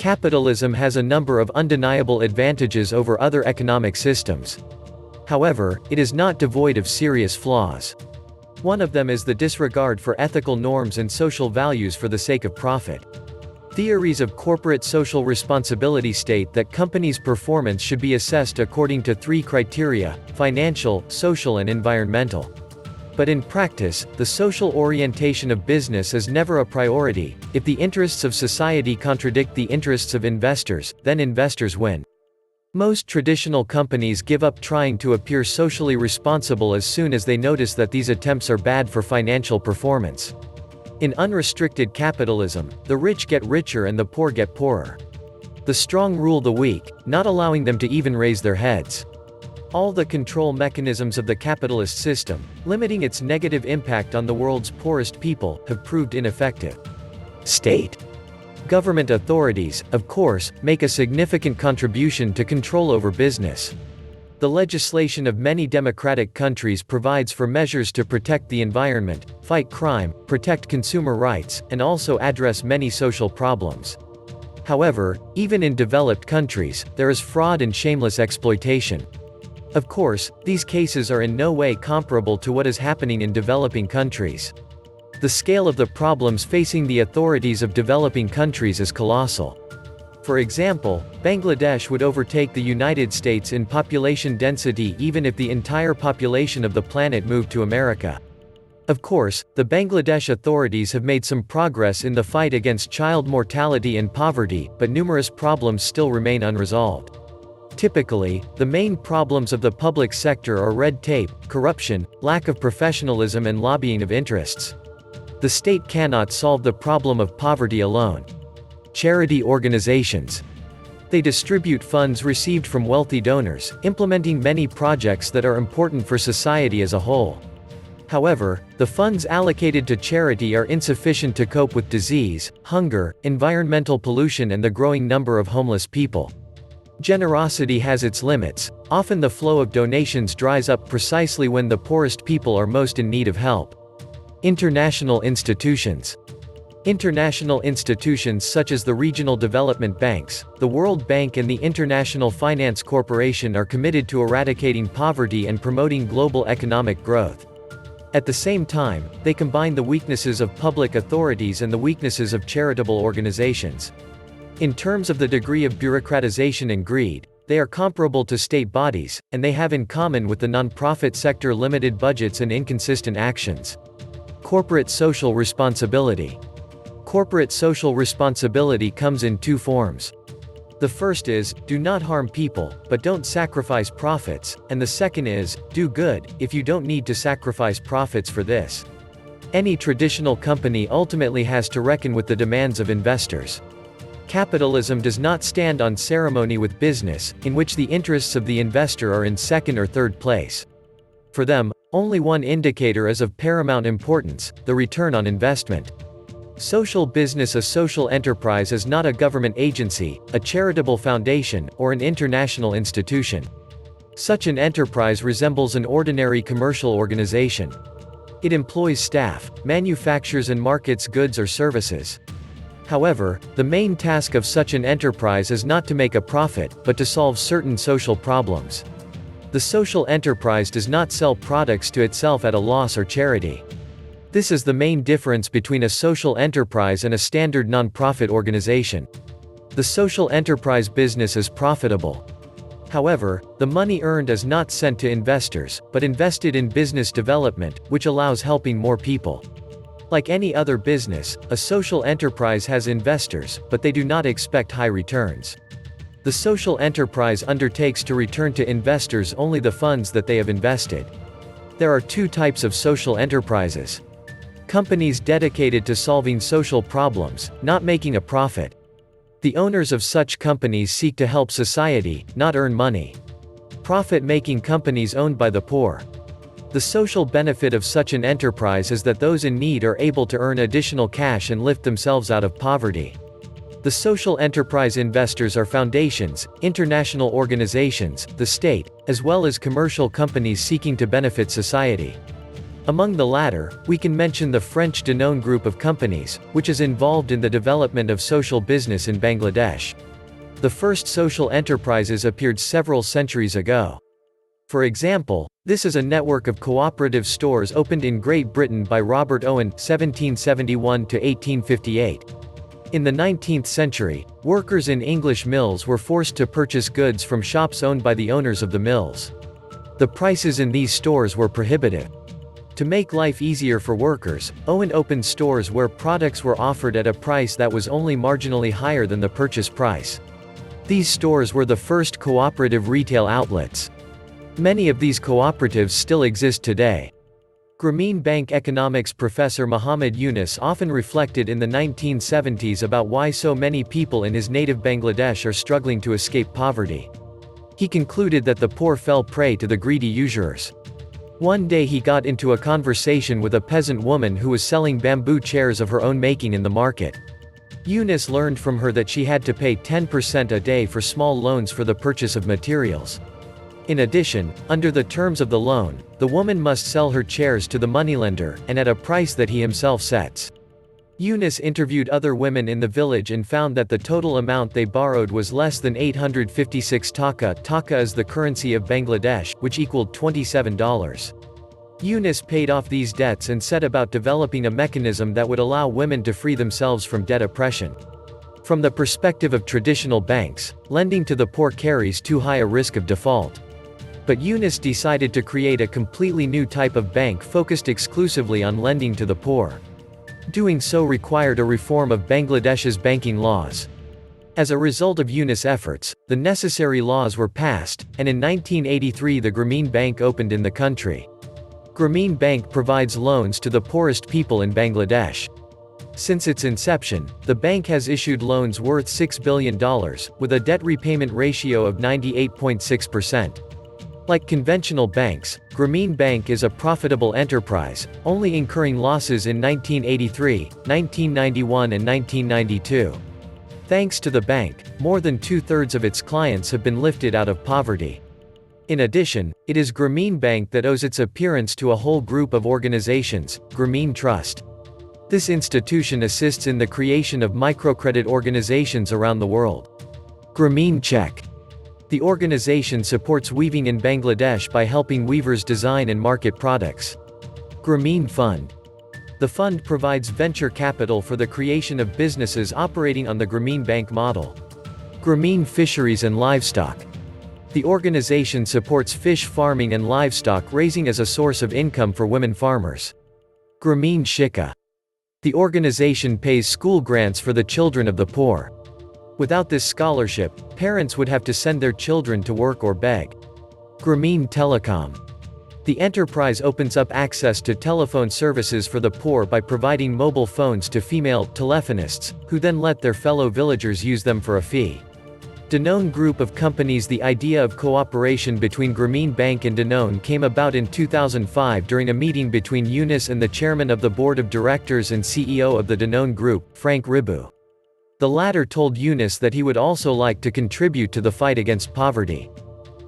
Capitalism has a number of undeniable advantages over other economic systems. However, it is not devoid of serious flaws. One of them is the disregard for ethical norms and social values for the sake of profit. Theories of corporate social responsibility state that companies' performance should be assessed according to three criteria: financial, social and environmental. But in practice, the social orientation of business is never a priority. If the interests of society contradict the interests of investors, then investors win. Most traditional companies give up trying to appear socially responsible as soon as they notice that these attempts are bad for financial performance. In unrestricted capitalism, the rich get richer and the poor get poorer. The strong rule the weak, not allowing them to even raise their heads. All the control mechanisms of the capitalist system, limiting its negative impact on the world's poorest people, have proved ineffective. State. Government authorities, of course, make a significant contribution to control over business. The legislation of many democratic countries provides for measures to protect the environment, fight crime, protect consumer rights, and also address many social problems. However, even in developed countries, there is fraud and shameless exploitation. Of course, these cases are in no way comparable to what is happening in developing countries. The scale of the problems facing the authorities of developing countries is colossal. For example, Bangladesh would overtake the United States in population density even if the entire population of the planet moved to America. Of course, the Bangladesh authorities have made some progress in the fight against child mortality and poverty, but numerous problems still remain unresolved. Typically, the main problems of the public sector are red tape, corruption, lack of professionalism and lobbying of interests. The state cannot solve the problem of poverty alone. Charity organizations. They distribute funds received from wealthy donors, implementing many projects that are important for society as a whole. However, the funds allocated to charity are insufficient to cope with disease, hunger, environmental pollution and the growing number of homeless people. Generosity has its limits. Often the flow of donations dries up precisely when the poorest people are most in need of help. International institutions. International institutions such as the regional development banks, the World Bank and the International Finance Corporation are committed to eradicating poverty and promoting global economic growth. At the same time, they combine the weaknesses of public authorities and the weaknesses of charitable organizations. In terms of the degree of bureaucratization and greed, they are comparable to state bodies, and they have in common with the non-profit sector limited budgets and inconsistent actions. Corporate social responsibility. Corporate social responsibility comes in two forms. The first is, do not harm people, but don't sacrifice profits, and the second is, do good, if you don't need to sacrifice profits for this. Any traditional company ultimately has to reckon with the demands of investors. Capitalism does not stand on ceremony with business, in which the interests of the investor are in second or third place. For them, only one indicator is of paramount importance: the return on investment. Social business. A social enterprise is not a government agency, a charitable foundation, or an international institution. Such an enterprise resembles an ordinary commercial organization. It employs staff, manufactures and markets goods or services. However, the main task of such an enterprise is not to make a profit, but to solve certain social problems. The social enterprise does not sell products to itself at a loss or charity. This is the main difference between a social enterprise and a standard non-profit organization. The social enterprise business is profitable. However, the money earned is not sent to investors, but invested in business development, which allows helping more people. Like any other business, a social enterprise has investors, but they do not expect high returns. The social enterprise undertakes to return to investors only the funds that they have invested. There are two types of social enterprises. Companies dedicated to solving social problems, not making a profit. The owners of such companies seek to help society, not earn money. Profit-making companies owned by the poor. The social benefit of such an enterprise is that those in need are able to earn additional cash and lift themselves out of poverty. The social enterprise investors are foundations, international organizations, the state, as well as commercial companies seeking to benefit society. Among the latter, we can mention the French Danone group of companies, which is involved in the development of social business in Bangladesh. The first social enterprises appeared several centuries ago. For example, this is a network of cooperative stores opened in Great Britain by Robert Owen, 1771 to 1858. In the 19th century, workers in English mills were forced to purchase goods from shops owned by the owners of the mills. The prices in these stores were prohibitive. To make life easier for workers, Owen opened stores where products were offered at a price that was only marginally higher than the purchase price. These stores were the first cooperative retail outlets. Many of these cooperatives still exist today. Grameen Bank economics professor Muhammad Yunus often reflected in the 1970s about why so many people in his native Bangladesh are struggling to escape poverty. He concluded that the poor fell prey to the greedy usurers. One day he got into a conversation with a peasant woman who was selling bamboo chairs of her own making in the market. Yunus learned from her that she had to pay 10% a day for small loans for the purchase of materials. In addition, under the terms of the loan, the woman must sell her chairs to the moneylender, and at a price that he himself sets. Yunus interviewed other women in the village and found that the total amount they borrowed was less than 856 taka. Taka is the currency of Bangladesh, which equaled $27. Yunus paid off these debts and set about developing a mechanism that would allow women to free themselves from debt oppression. From the perspective of traditional banks, lending to the poor carries too high a risk of default. But Yunus decided to create a completely new type of bank focused exclusively on lending to the poor. Doing so required a reform of Bangladesh's banking laws. As a result of Yunus' efforts, the necessary laws were passed, and in 1983 the Grameen Bank opened in the country. Grameen Bank provides loans to the poorest people in Bangladesh. Since its inception, the bank has issued loans worth $6 billion, with a debt repayment ratio of 98.6%. Like conventional banks, Grameen Bank is a profitable enterprise, only incurring losses in 1983, 1991 and 1992. Thanks to the bank, more than two-thirds of its clients have been lifted out of poverty. In addition, it is Grameen Bank that owes its appearance to a whole group of organizations, Grameen Trust. This institution assists in the creation of microcredit organizations around the world. Grameen Check. The organization supports weaving in Bangladesh by helping weavers design and market products. Grameen Fund. The fund provides venture capital for the creation of businesses operating on the Grameen Bank model. Grameen Fisheries and Livestock. The organization supports fish farming and livestock raising as a source of income for women farmers. Grameen Shikha. The organization pays school grants for the children of the poor. Without this scholarship, parents would have to send their children to work or beg. Grameen Telecom. The enterprise opens up access to telephone services for the poor by providing mobile phones to female telephonists, who then let their fellow villagers use them for a fee. Danone Group of companies. The idea of cooperation between Grameen Bank and Danone came about in 2005 during a meeting between Yunus and the chairman of the board of directors and CEO of the Danone Group, Frank Ribu. The latter told Yunus that he would also like to contribute to the fight against poverty.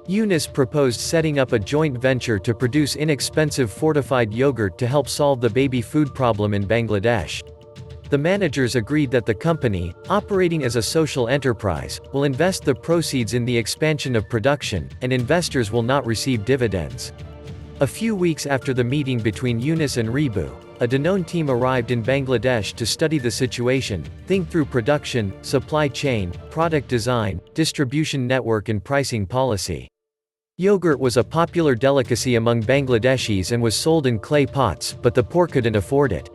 Yunus proposed setting up a joint venture to produce inexpensive fortified yogurt to help solve the baby food problem in Bangladesh. The managers agreed that the company, operating as a social enterprise, will invest the proceeds in the expansion of production, and investors will not receive dividends. A few weeks after the meeting between Yunus and Ribu, a Danone team arrived in Bangladesh to study the situation, think through production, supply chain, product design, distribution network and pricing policy. Yogurt was a popular delicacy among Bangladeshis and was sold in clay pots, but the poor couldn't afford it.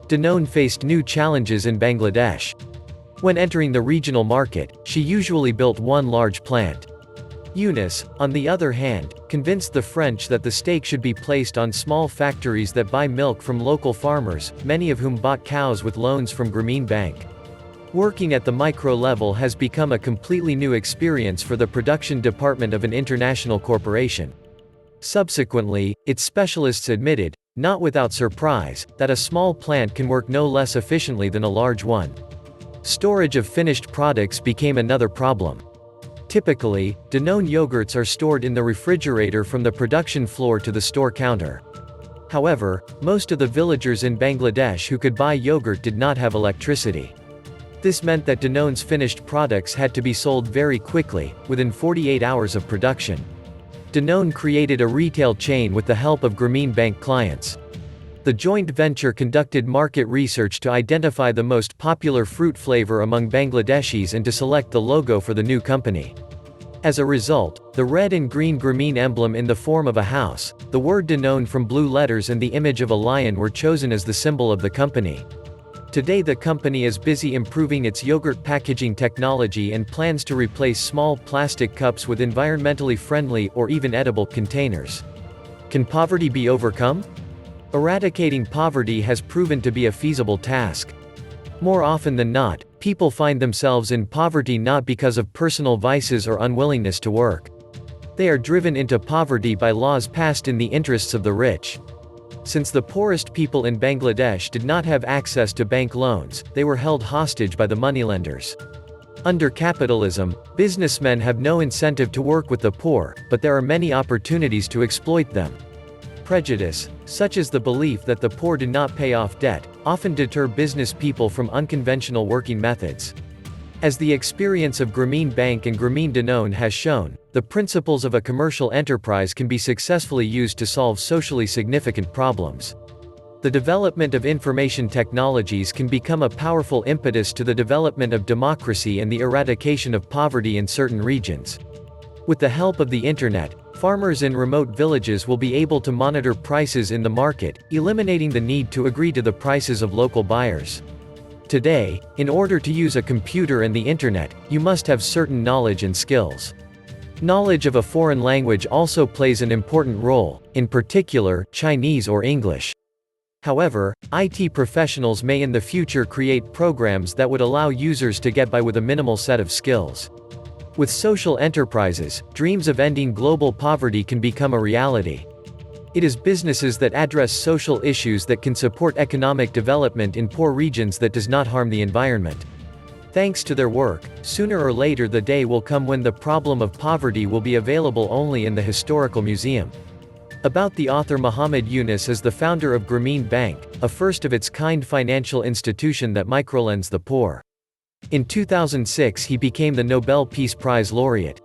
Danone faced new challenges in Bangladesh. When entering the regional market, she usually built one large plant. Yunus, on the other hand, convinced the French that the stake should be placed on small factories that buy milk from local farmers, many of whom bought cows with loans from Grameen Bank. Working at the micro level has become a completely new experience for the production department of an international corporation. Subsequently, its specialists admitted, not without surprise, that a small plant can work no less efficiently than a large one. Storage of finished products became another problem. Typically, Danone yogurts are stored in the refrigerator from the production floor to the store counter. However, most of the villagers in Bangladesh who could buy yogurt did not have electricity. This meant that Danone's finished products had to be sold very quickly, within 48 hours of production. Danone created a retail chain with the help of Grameen Bank clients. The joint venture conducted market research to identify the most popular fruit flavor among Bangladeshis and to select the logo for the new company. As a result, the red and green Grameen emblem in the form of a house, the word Danone from blue letters and the image of a lion were chosen as the symbol of the company. Today the company is busy improving its yogurt packaging technology and plans to replace small plastic cups with environmentally friendly or even edible containers. Can poverty be overcome? Eradicating poverty has proven to be a feasible task. More often than not, people find themselves in poverty not because of personal vices or unwillingness to work. They are driven into poverty by laws passed in the interests of the rich. Since the poorest people in Bangladesh did not have access to bank loans, they were held hostage by the moneylenders. Under capitalism, businessmen have no incentive to work with the poor, but there are many opportunities to exploit them. Prejudice, such as the belief that the poor do not pay off debt, often deter business people from unconventional working methods. As the experience of Grameen Bank and Grameen Danone has shown, the principles of a commercial enterprise can be successfully used to solve socially significant problems. The development of information technologies can become a powerful impetus to the development of democracy and the eradication of poverty in certain regions. With the help of the internet, farmers in remote villages will be able to monitor prices in the market, eliminating the need to agree to the prices of local buyers. Today, in order to use a computer and the internet, you must have certain knowledge and skills. Knowledge of a foreign language also plays an important role, in particular, Chinese or English. However, IT professionals may in the future create programs that would allow users to get by with a minimal set of skills. With social enterprises, dreams of ending global poverty can become a reality. It is businesses that address social issues that can support economic development in poor regions that does not harm the environment. Thanks to their work, sooner or later the day will come when the problem of poverty will be available only in the historical museum. About the author Muhammad Yunus is the founder of Grameen Bank, a first-of-its-kind financial institution that microlends the poor. In 2006 he became the Nobel Peace Prize laureate.